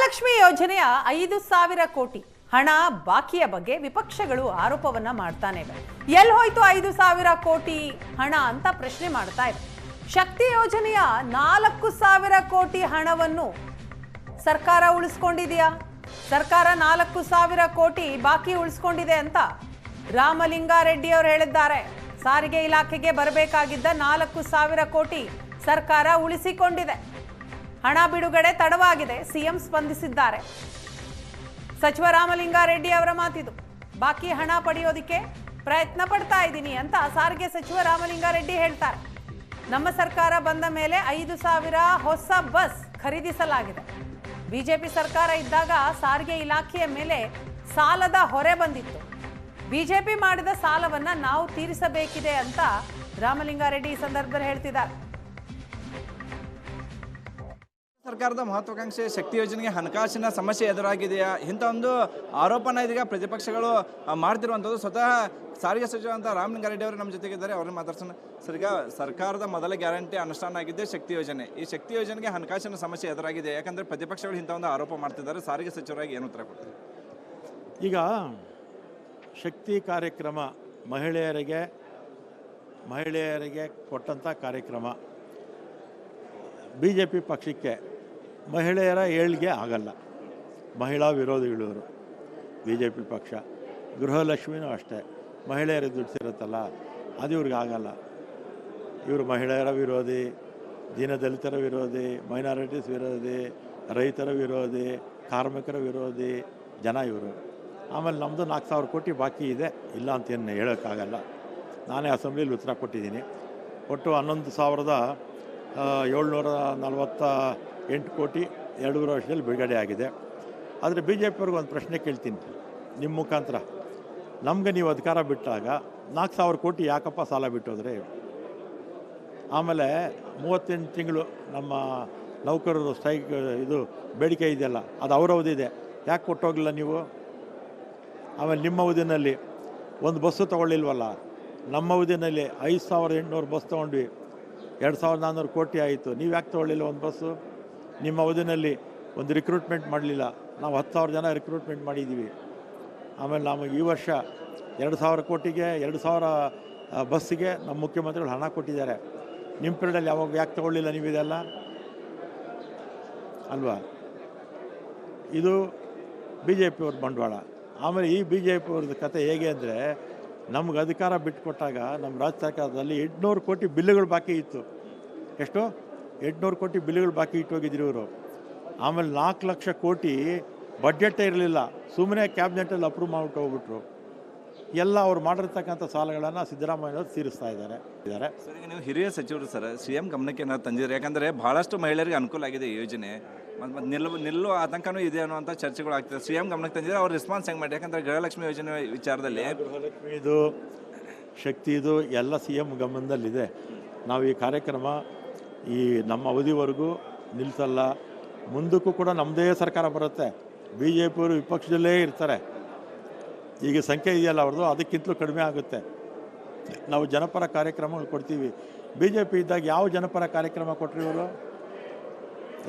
ಗೃಹಲಕ್ಷ್ಮಿ ಯೋಜನೆಯ 5,000 ಕೋಟಿ ಹಣ ಬಾಕಿಯ ಬಗ್ಗೆ ವಿಪಕ್ಷಗಳು ಆರೋಪವನ್ನ ಮಾಡ್ತಾನೆ ಇವೆ. ಎಲ್ಲಿ ಹೋಯ್ತು 5,000 ಕೋಟಿ ಹಣ ಅಂತ ಪ್ರಶ್ನೆ ಮಾಡ್ತಾ ಇವೆ. ಶಕ್ತಿ ಯೋಜನೆಯ 4,000 ಕೋಟಿ ಹಣವನ್ನು ಸರ್ಕಾರ ಉಳಿಸ್ಕೊಂಡಿದೆಯಾ? ಸರ್ಕಾರ 4,000 ಕೋಟಿ ಬಾಕಿ ಉಳಿಸ್ಕೊಂಡಿದೆ ಅಂತ ರಾಮಲಿಂಗಾರೆಡ್ಡಿ ಅವರು ಹೇಳಿದ್ದಾರೆ. ಸಾರಿಗೆ ಇಲಾಖೆಗೆ ಬರಬೇಕಾಗಿದ್ದ 4,000 ಕೋಟಿ ಸರ್ಕಾರ ಉಳಿಸಿಕೊಂಡಿದೆ. ಹಣ ಬಿಡುಗಡೆ ತಡವಾಗಿದೆ, ಸಿಎಂ ಸ್ಪಂದಿಸಿದ್ದಾರೆ. ಸಚಿವ ರಾಮಲಿಂಗಾರೆಡ್ಡಿ ಅವರ ಮಾತಿದು. ಬಾಕಿ ಹಣ ಪಡೆಯೋದಕ್ಕೆ ಪ್ರಯತ್ನ ಪಡ್ತಾ ಇದ್ದೀನಿ ಅಂತ ಸಾರಿಗೆ ಸಚಿವ ರಾಮಲಿಂಗಾರೆಡ್ಡಿ ಹೇಳ್ತಾರೆ. ನಮ್ಮ ಸರ್ಕಾರ ಬಂದ ಮೇಲೆ 5,000 ಹೊಸ ಬಸ್ ಖರೀದಿಸಲಾಗಿದೆ. ಬಿಜೆಪಿ ಸರ್ಕಾರ ಇದ್ದಾಗ ಸಾರಿಗೆ ಇಲಾಖೆಯ ಮೇಲೆ ಸಾಲದ ಹೊರೆ ಬಂದಿತ್ತು. ಬಿಜೆಪಿ ಮಾಡಿದ ಸಾಲವನ್ನ ನಾವು ತೀರಿಸಬೇಕಿದೆ ಅಂತ ರಾಮಲಿಂಗಾರೆಡ್ಡಿ ಈ ಸಂದರ್ಭದಲ್ಲಿ ಹೇಳ್ತಿದ್ದಾರೆ. ಸರ್ಕಾರದ ಮಹತ್ವಾಕಾಂಕ್ಷೆ ಶಕ್ತಿ ಯೋಜನೆಗೆ ಹಣಕಾಸಿನ ಸಮಸ್ಯೆ ಎದುರಾಗಿದೆಯಾ ಇಂಥ ಒಂದು ಆರೋಪನ ಇದೀಗ ಪ್ರತಿಪಕ್ಷಗಳು ಮಾಡ್ತಿರುವಂಥದ್ದು. ಸ್ವತಃ ಸಾರಿಗೆ ಸಚಿವ ಅಂತ ರಾಮಲಿಂಗಾರೆಡ್ಡಿ ಅವರು ನಮ್ಮ ಜೊತೆಗಿದ್ದಾರೆ, ಅವ್ರನ್ನ ಮಾತಾಡ್ಸೋಣ. ಸರ್, ಈಗ ಸರ್ಕಾರದ ಮೊದಲ ಗ್ಯಾರಂಟಿ ಅನುಷ್ಠಾನ ಆಗಿದ್ದೆ ಶಕ್ತಿ ಯೋಜನೆ. ಈ ಶಕ್ತಿ ಯೋಜನೆಗೆ ಹಣಕಾಸಿನ ಸಮಸ್ಯೆ ಎದುರಾಗಿದೆ, ಯಾಕಂದರೆ ಪ್ರತಿಪಕ್ಷಗಳು ಇಂಥ ಒಂದು ಆರೋಪ ಮಾಡ್ತಿದ್ದಾರೆ. ಸಾರಿಗೆ ಸಚಿವರಾಗಿ ಏನು ಉತ್ತರ ಕೊಡ್ತಾರೆ? ಈಗ ಶಕ್ತಿ ಕಾರ್ಯಕ್ರಮ ಮಹಿಳೆಯರಿಗೆ ಕೊಟ್ಟಂಥ ಕಾರ್ಯಕ್ರಮ ಬಿ ಜೆ ಪಿ ಪಕ್ಷಕ್ಕೆ ಮಹಿಳೆಯರ ಏಳ್ಗೆ ಆಗಲ್ಲ. ಮಹಿಳಾ ವಿರೋಧಿಗಳವರು ಬಿ ಜೆ ಪಿ ಪಕ್ಷ. ಗೃಹಲಕ್ಷ್ಮಿನೂ ಅಷ್ಟೇ, ಮಹಿಳೆಯರಿಗೆ ದುಡ್ಸಿರುತ್ತಲ್ಲ ಅದು ಇವ್ರಿಗೆ ಆಗಲ್ಲ. ಇವರು ಮಹಿಳೆಯರ ವಿರೋಧಿ, ದೀನದಲಿತರ ವಿರೋಧಿ, ಮೈನಾರಿಟೀಸ್ ವಿರೋಧಿ, ರೈತರ ವಿರೋಧಿ, ಕಾರ್ಮಿಕರ ವಿರೋಧಿ ಜನ ಇವರು. ಆಮೇಲೆ ನಮ್ಮದು 4,000 ಕೋಟಿ ಬಾಕಿ ಇದೆ, ಇಲ್ಲ ಅಂತೇನು ಹೇಳೋಕ್ಕಾಗಲ್ಲ. ನಾನೇ ಅಸೆಂಬ್ಲಿಲಿ ಉತ್ತರ ಕೊಟ್ಟಿದ್ದೀನಿ. ಒಟ್ಟು 11,748 ಕೋಟಿ 2 ವರ್ಷದಲ್ಲಿ ಬಿಡುಗಡೆ ಆಗಿದೆ. ಆದರೆ ಬಿ ಜೆ ಪಿಯವ್ರಿಗೆ ಒಂದು ಪ್ರಶ್ನೆ ಕೇಳ್ತೀನಿ ನಿಮ್ಮ ಮುಖಾಂತರ. ನಮಗೆ ನೀವು ಅಧಿಕಾರ ಬಿಟ್ಟಾಗ 4,000 ಕೋಟಿ ಯಾಕಪ್ಪ ಸಾಲ ಬಿಟ್ಟೋದ್ರೆ? ಆಮೇಲೆ 38 ತಿಂಗಳು ನಮ್ಮ ನೌಕರರು ಸ್ಟ್ರೈಕ್ ಇದು ಬೇಡಿಕೆ ಇದೆಯಲ್ಲ, ಅದು ಅವ್ರ ಅವಧಿದೆ, ಯಾಕೆ ಕೊಟ್ಟೋಗಲಿಲ್ಲ ನೀವು? ಆಮೇಲೆ ನಿಮ್ಮ ಅವಧಿನಲ್ಲಿ ಒಂದು ಬಸ್ಸು ತೊಗೊಳ್ಳಿಲ್ವಲ್ಲ. ನಮ್ಮ ಅವಧಿನಲ್ಲಿ 5,800 ಬಸ್ ತೊಗೊಂಡ್ವಿ, 2,400 ಕೋಟಿ ಆಯಿತು. ನೀವು ಯಾಕೆ ತೊಗೊಳ್ಳಿಲ್ಲ ಒಂದು ಬಸ್ಸು? ನಿಮ್ಮ ಅವಧಿನಲ್ಲಿ ಒಂದು ರಿಕ್ರೂಟ್ಮೆಂಟ್ ಮಾಡಲಿಲ್ಲ. ನಾವು 10,000 ಜನ ರಿಕ್ರೂಟ್ಮೆಂಟ್ ಮಾಡಿದ್ದೀವಿ. ಆಮೇಲೆ ನಮಗೆ ಈ ವರ್ಷ 2,000 ಕೋಟಿಗೆ 2,000 ಬಸ್ಸಿಗೆ ನಮ್ಮ ಮುಖ್ಯಮಂತ್ರಿಗಳು ಹಣ ಕೊಟ್ಟಿದ್ದಾರೆ. ನಿಮ್ಮ ಪೀರಿಯಡಲ್ಲಿ ಯಾಕೆ ತೊಗೊಳ್ಳಿಲ್ಲ ನೀವು ಇದೆಲ್ಲ ಅಲ್ವಾ? ಇದು ಬಿ ಜೆ ಪಿಯವ್ರ ಬಂಡವಾಳ. ಆಮೇಲೆ ಈ ಬಿ ಜೆ ಪಿಯವ್ರದ್ದು ಕತೆ ಹೇಗೆ ಅಂದರೆ, ನಮ್ಗೆ ಅಧಿಕಾರ ಬಿಟ್ಟುಕೊಟ್ಟಾಗ ನಮ್ಮ ರಾಜ್ಯ ಸರ್ಕಾರದಲ್ಲಿ 800 ಕೋಟಿ ಬಿಲ್luಗಳು ಬಾಕಿ ಇತ್ತು. ಎಷ್ಟು? 800 ಕೋಟಿ ಬಿಲ್luಗಳು ಬಾಕಿ ಇಟ್ಟೋಗಿದ್ರು ಇವರು. ಆಮೇಲೆ 4 ಲಕ್ಷ ಕೋಟಿ ಬಡ್ಜೆಟೇ ಇರಲಿಲ್ಲ, ಸುಮ್ಮನೆ ಕ್ಯಾಬಿನೆಟಲ್ಲಿ ಅಪ್ರೂವ್ ಮಾಡಿಬಿಟ್ಟು ಹೋಗ್ಬಿಟ್ರು. ಎಲ್ಲ ಅವ್ರು ಮಾಡಿರ್ತಕ್ಕಂಥ ಸಾಲಗಳನ್ನು ಸಿದ್ದರಾಮಯ್ಯವರು ತೀರಿಸ್ತಾ ಇದ್ದಾರೆ. ಸರ್, ಈಗ ನೀವು ಹಿರಿಯ ಸಚಿವರು ಸರ್, ಸಿ ಎಂ ಗಮನಕ್ಕೆ ಏನಾದ್ರು ತಂದಿದ್ದಾರೆ? ಯಾಕಂದರೆ ಭಾಳಷ್ಟು ಮಹಿಳೆಯರಿಗೆ ಅನುಕೂಲ ಆಗಿದೆ ಈ ಯೋಜನೆ, ಮತ್ತು ನಿಲ್ಲುವ ಆತಂಕನೂ ಇದೆ ಅನ್ನುವಂಥ ಚರ್ಚೆಗಳು ಆಗ್ತದೆ. ಸಿ ಎಂ ಗಮನಕ್ಕೆ ತಂದಿದ್ದಾರೆ, ಅವ್ರು ರೆಸ್ಪಾನ್ಸ್ ಹೆಂಗೆ ಮಾಡಿ? ಯಾಕಂದರೆ ಗೃಹಲಕ್ಷ್ಮಿ ಯೋಜನೆ ವಿಚಾರದಲ್ಲಿ ಗೃಹಲಕ್ಷ್ಮಿದು ಶಕ್ತಿದು ಎಲ್ಲ ಸಿ ಎಂ ಗಮನದಲ್ಲಿದೆ. ನಾವು ಈ ಕಾರ್ಯಕ್ರಮ ಈ ನಮ್ಮ ಅವಧಿವರೆಗೂ ನಿಲ್ಲಿಸಲ್ಲ. ಮುಂದಕ್ಕೂ ಕೂಡ ನಮ್ಮದೇ ಸರ್ಕಾರ ಬರುತ್ತೆ. ಬಿ ಜೆ ಪಿಯವರು ವಿಪಕ್ಷದಲ್ಲೇ ಇರ್ತಾರೆ. ಈಗ ಸಂಖ್ಯೆ ಇದೆಯಲ್ಲ ಅವ್ರದ್ದು, ಅದಕ್ಕಿಂತಲೂ ಕಡಿಮೆ ಆಗುತ್ತೆ. ನಾವು ಜನಪರ ಕಾರ್ಯಕ್ರಮಗಳು ಕೊಡ್ತೀವಿ. ಬಿ ಜೆ ಪಿ ಇದ್ದಾಗ ಯಾವ ಜನಪರ ಕಾರ್ಯಕ್ರಮ ಕೊಟ್ಟರು ಇವರು?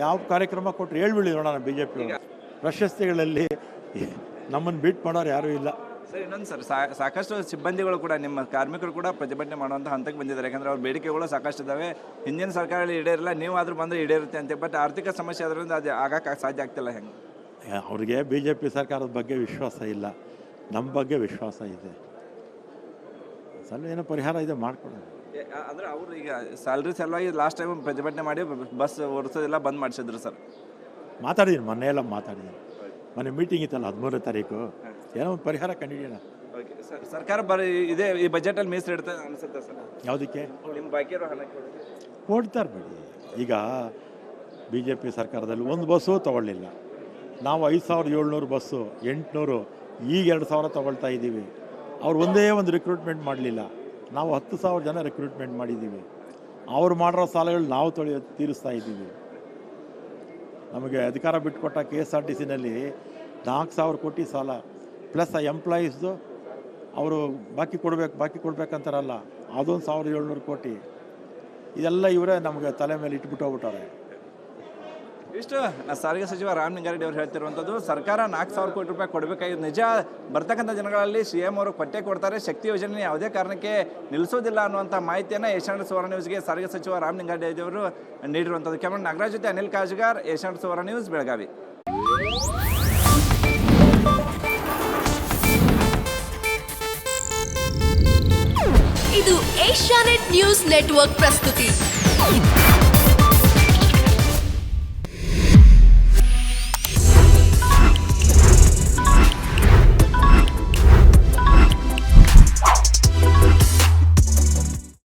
ಯಾವ ಕಾರ್ಯಕ್ರಮ ಕೊಟ್ಟರು ಹೇಳ್ಬಿಡಿ ನೋಡೋಣ. ಬಿ ಜೆ ಪಿ ಪ್ರಶಸ್ತಿಗಳಲ್ಲಿ ನಮ್ಮನ್ನು ಬೀಟ್ ಮಾಡೋರು ಯಾರೂ ಇಲ್ಲ. ಸರ್, ಇನ್ನೊಂದು ಸರ್, ಸಾಕಷ್ಟು ಸಿಬ್ಬಂದಿಗಳು ಕೂಡ ನಿಮ್ಮ ಕಾರ್ಮಿಕರು ಕೂಡ ಪ್ರತಿಭಟನೆ ಮಾಡುವಂಥ ಹಂತಕ್ಕೆ ಬಂದಿದ್ದಾರೆ. ಯಾಕಂದರೆ ಅವ್ರ ಬೇಡಿಕೆಗಳು ಸಾಕಷ್ಟು ಇದ್ದಾವೆ. ಹಿಂದಿನ ಸರ್ಕಾರದಲ್ಲಿ ಈಡೇರಿಲ್ಲ, ನೀವು ಆದರೂ ಬಂದರೆ ಈಡೇರುತ್ತೆ ಅಂತ. ಬಟ್ ಆರ್ಥಿಕ ಸಮಸ್ಯೆ ಅದರಿಂದ ಅದು ಆಗಕ್ಕೆ ಸಾಧ್ಯ ಆಗ್ತಿಲ್ಲ. ಹೆಂಗೆ? ಅವ್ರಿಗೆ ಬಿ ಜೆ ಪಿ ಸರ್ಕಾರದ ಬಗ್ಗೆ ವಿಶ್ವಾಸ ಇಲ್ಲ, ನಮ್ಮ ಬಗ್ಗೆ ವಿಶ್ವಾಸ ಇದೆ. ಸ್ವಲ್ಪ ಏನೋ ಪರಿಹಾರ ಇದೆ ಮಾಡಿಕೊಡೋಣ. ಅಂದರೆ ಅವರು ಈಗ ಸ್ಯಾಲ್ರಿ ಸಲುವಾಗಿ ಲಾಸ್ಟ್ ಟೈಮ್ ಪ್ರತಿಭಟನೆ ಮಾಡಿ ಬಸ್ ಓಡಿಸೋದೆಲ್ಲ ಬಂದ್ ಮಾಡಿಸಿದ್ರು ಸರ್. ಮಾತಾಡಿದ್ದೀನಿ, ಮೊನ್ನೆ ಎಲ್ಲ ಮಾತಾಡಿದ್ದೀನಿ. ಮೊನ್ನೆ ಮೀಟಿಂಗ್ ಇತ್ತಲ್ಲ 13ನೇ ತಾರೀಕು, ಏನೋ ಒಂದು ಪರಿಹಾರ ಕಂಡಿದ್ದೀನ. ಓಕೆ ಸರ್, ಸರ್ಕಾರ ಇದೆ ಈ ಬಜೆಟಲ್ಲಿ ಮೀಸಲಿಡ್ತಾ ಅನಿಸುತ್ತೆ ಸರ್? ಯಾವುದಕ್ಕೆ? ನಿಮ್ಮ ಬಾಕಿ ಇರೋ ಹಣ ಕೊಡ್ತಾರೆ ಬಿಡಿ. ಈಗ ಬಿ ಜೆ ಪಿ ಸರ್ಕಾರದಲ್ಲಿ ಒಂದು ಬಸ್ಸು ತೊಗೊಳ್ಳಿಲ್ಲ. ನಾವು 5,700 ಬಸ್ಸು 800, ಈಗ 2,000 ತೊಗೊಳ್ತಾ ಇದ್ದೀವಿ. ಅವ್ರು ಒಂದೇ ಒಂದು ರಿಕ್ರೂಟ್ಮೆಂಟ್ ಮಾಡಲಿಲ್ಲ, ನಾವು 10,000 ಜನ ರಿಕ್ರೂಟ್ಮೆಂಟ್ ಮಾಡಿದ್ದೀವಿ. ಅವ್ರು ಮಾಡಿರೋ ಸಾಲಗಳು ನಾವು ತೀರಿಸ್ತಾ ಇದ್ದೀವಿ. ನಮಗೆ ಅಧಿಕಾರ ಬಿಟ್ಟುಕೊಟ್ಟ KSRTCನಲ್ಲಿ 4,000 ಕೋಟಿ ಸಾಲ, ಪ್ಲಸ್ ಆ ಎಂಪ್ಲಾಯೀಸ್ದು ಅವರು ಬಾಕಿ ಕೊಡಬೇಕಂತಾರಲ್ಲ, ಅದೊಂದು 1,700 ಕೋಟಿ. ಇದೆಲ್ಲ ಇವರೇ ನಮಗೆ ತಲೆ ಮೇಲೆ ಇಟ್ಬಿಟ್ಟು ಹೋಗ್ಬಿಟ್ಟಾರೆ. ಇಷ್ಟು ಸಾರಿಗೆ ಸಚಿವ ರಾಮಲಿಂಗಾರೆಡ್ಡಿ ಅವರು ಹೇಳ್ತಿರುವಂಥದ್ದು. ಸರ್ಕಾರ 4,000 ಕೋಟಿ ರೂಪಾಯಿ ಕೊಡಬೇಕಾಗಿದ್ದು ನಿಜ. ಬರ್ತಕ್ಕಂಥ ದಿನಗಳಲ್ಲಿ CM ಅವರು ಕೊಟ್ಟೆ ಕೊಡ್ತಾರೆ. ಶಕ್ತಿ ಯೋಜನೆ ಯಾವುದೇ ಕಾರಣಕ್ಕೆ ನಿಲ್ಲಿಸೋದಿಲ್ಲ ಅನ್ನುವಂಥ ಮಾಹಿತಿಯನ್ನು ಏಷ್ಯಾನೆಟ್ ಸುವರ್ಣ ನ್ಯೂಸ್ಗೆ ಸಾರಿಗೆ ಸಚಿವ ರಾಮಲಿಂಗಾರೆಡ್ಡಿ ಅವರು ನೀಡಿರುವಂಥದ್ದು. ಕ್ಯಾಮರಾ ನಾಗರಾಜ್ ಜೊತೆ ಅನಿಲ್ ಕಾಜ್ಗಾರ್, ಏಷ್ಯಾನೆಟ್ ಸುವರ್ಣ ನ್ಯೂಸ್, ಬೆಳಗಾವಿ. ಇದು ಏಷ್ಯಾನೆಟ್ ನ್ಯೂಸ್ ನೆಟ್ವರ್ಕ್ ಪ್ರಸ್ತುತಿ.